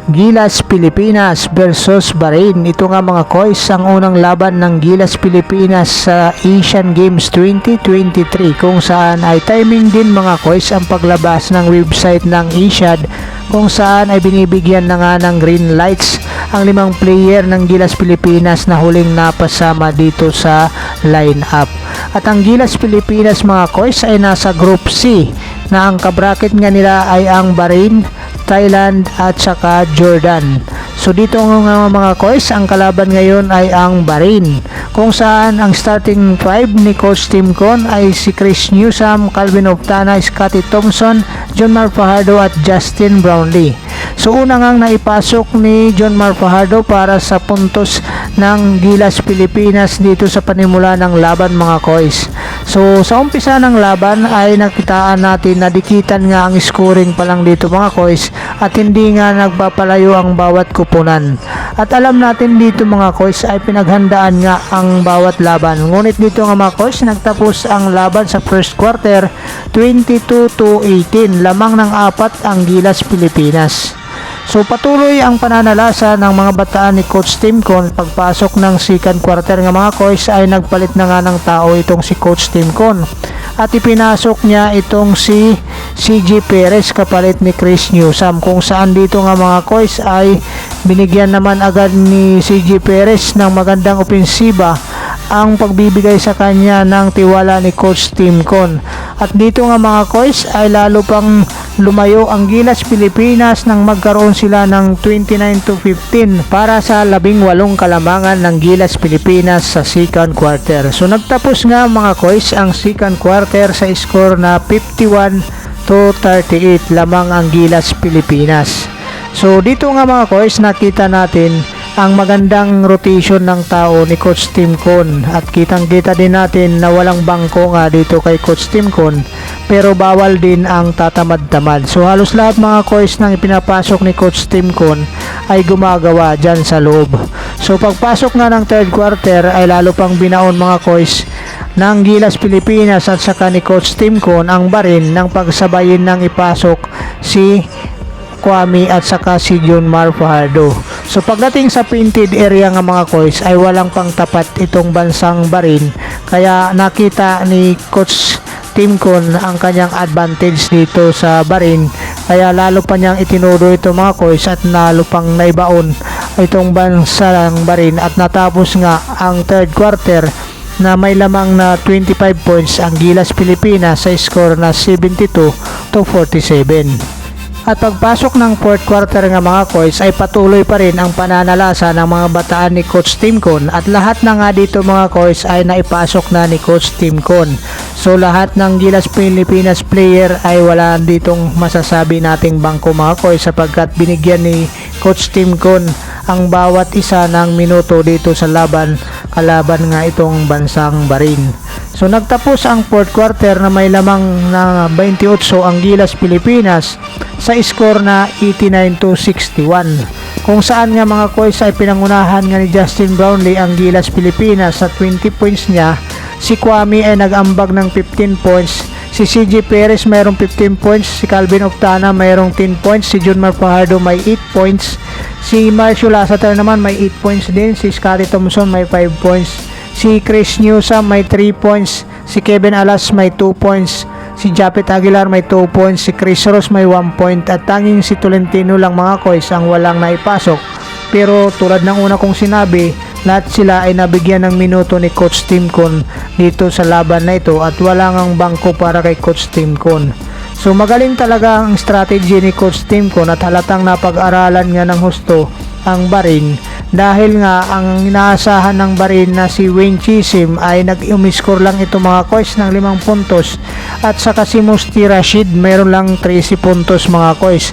Gilas Pilipinas versus Bahrain. Ito nga mga koys, ang unang laban ng Gilas Pilipinas sa Asian Games 2023, kung saan ay timing din mga koys ang paglabas ng website ng ISHAD, kung saan ay binibigyan na nga ng green lights ang 5 player ng Gilas Pilipinas na huling napasama dito sa lineup. At ang Gilas Pilipinas mga koys ay nasa Group C na ang kabracket nga nila ay ang Bahrain, Thailand at saka Jordan. So dito nga mga koys, ang kalaban ngayon ay ang Bahrain, kung saan ang starting 5 ni Coach Tim Con ay si Chris Newsome, Calvin Oftana, Scotty Thompson, John Mar Fajardo at Justin Brownlee. So una ngang naipasok ni John Mar Fajardo para sa puntos ng Gilas Pilipinas dito sa panimula ng laban mga koys. So sa umpisa ng laban ay nakitaan natin na dikitan nga ang scoring pa lang dito mga koys, at hindi nga nagpapalayo ang bawat kupunan. At alam natin dito mga koys ay pinaghandaan nga ang bawat laban. Ngunit dito nga mga koys, nagtapos ang laban sa first quarter 22-18, lamang ng 4 ang Gilas Pilipinas. So patuloy ang pananalasa ng mga bataan ni Coach Tim Con. Pagpasok ng second quarter nga mga koys ay nagpalit na nga ng tao itong si Coach Tim Con, at ipinasok niya itong si CJ Perez kapalit ni Chris Newsome, kung saan dito nga mga koys ay binigyan naman agad ni CJ Perez ng magandang opensiba ang pagbibigay sa kanya ng tiwala ni Coach Tim Con. At dito nga mga koys ay lalo pang lumayo ang Gilas Pilipinas nang magkaroon sila ng 29-15 para sa 18 kalamangan ng Gilas Pilipinas sa second quarter. So nagtapos nga mga koys ang second quarter sa score na 51-38, lamang ang Gilas Pilipinas. So dito nga mga koys, nakita natin ang magandang rotation ng tao ni Coach Tim Con, at kitang-kita din natin na walang bangko nga dito kay Coach Tim Con, pero bawal din ang tatamad-tamad. So halos lahat mga koys nang ipinapasok ni Coach Tim Con ay gumagawa dyan sa loob. So pagpasok nga ng third quarter ay lalo pang binaon mga koys ng Gilas Pilipinas at saka ni Coach Tim Con ang Bahrain ng pagsabayin ng ipasok si Kwame at saka si John Mar Fajardo. So pagdating sa painted area nga mga koys ay walang pang tapat itong bansang Bahrain, kaya nakita ni Coach Tim Con ang kanyang advantage dito sa Bahrain, kaya lalo pa niyang itinuro ito mga koys at lalo pang naibaon itong bansang Bahrain, at natapos nga ang third quarter na may lamang na 25 points ang Gilas Pilipinas sa score na 72-47. At pagpasok ng fourth quarter nga mga koys ay patuloy pa rin ang pananalasa ng mga bataan ni Coach Tim Con, at lahat na nga dito mga koys ay naipasok na ni Coach Tim Con. So lahat ng Gilas Pilipinas player ay wala ditong masasabi nating bangko mga koys, sapagkat binigyan ni Coach Tim Con ang bawat isa ng minuto dito sa kalaban nga itong bansang Bahrain. So nagtapos ang fourth quarter na may lamang na 28 ang Gilas Pilipinas sa score na 89-61, kung saan nga mga koys ay pinangunahan nga ni Justin Brownlee ang Gilas Pilipinas sa 20 points niya. Si Kwame ay nag-ambag ng 15 points, si CJ Perez mayroong 15 points, si Calvin Oftana mayroong 10 points, si John Mar Fajardo may 8 points, si Marcio Lasater naman may 8 points din, si Scotty Thompson may 5 points, si Chris Newsome may 3 points, si Kevin Alas may 2 points, si Japet Aguilar may 2 points, si Chris Ross may 1 point, at tanging si Tolentino lang mga koys ang walang naipasok. Pero tulad ng una kong sinabi, lahat sila ay nabigyan ng minuto ni Coach Tim Con dito sa laban na ito, at wala ngang bangko para kay Coach Tim Con. So magaling talaga ang strategy ni Coach Tim Con, at halatang napag-aralan nga ng husto ang Bahrain, dahil nga ang inaasahan ng Bahrain na si Wayne Chisim ay nag-umiscore lang ito mga koys ng 5 puntos, at saka si Musti Rashid mayroon lang 13 puntos mga koys.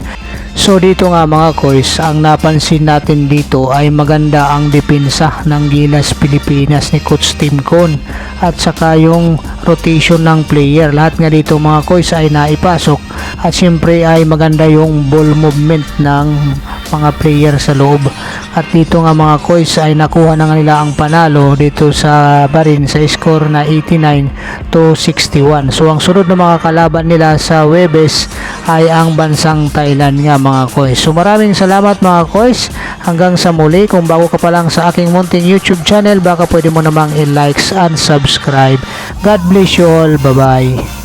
So dito nga mga koys, ang napansin natin dito ay maganda ang depensa ng Gilas Pilipinas ni Coach Tim Con, at saka yung rotation ng player. Lahat nga dito mga koys ay naipasok, at syempre ay maganda yung ball movement ng mga player sa loob. At dito nga mga koys ay nakuha na nga nila ang panalo dito sa Bahrain sa score na 89-61. So ang sunod na mga kalaban nila sa Webes ay ang bansang Thailand nga mga koys. So maraming salamat mga koys. Hanggang sa muli, kung bago ka pa lang sa aking munting YouTube channel, baka pwede mo namang i-likes and subscribe. God bless you all. Bye-bye.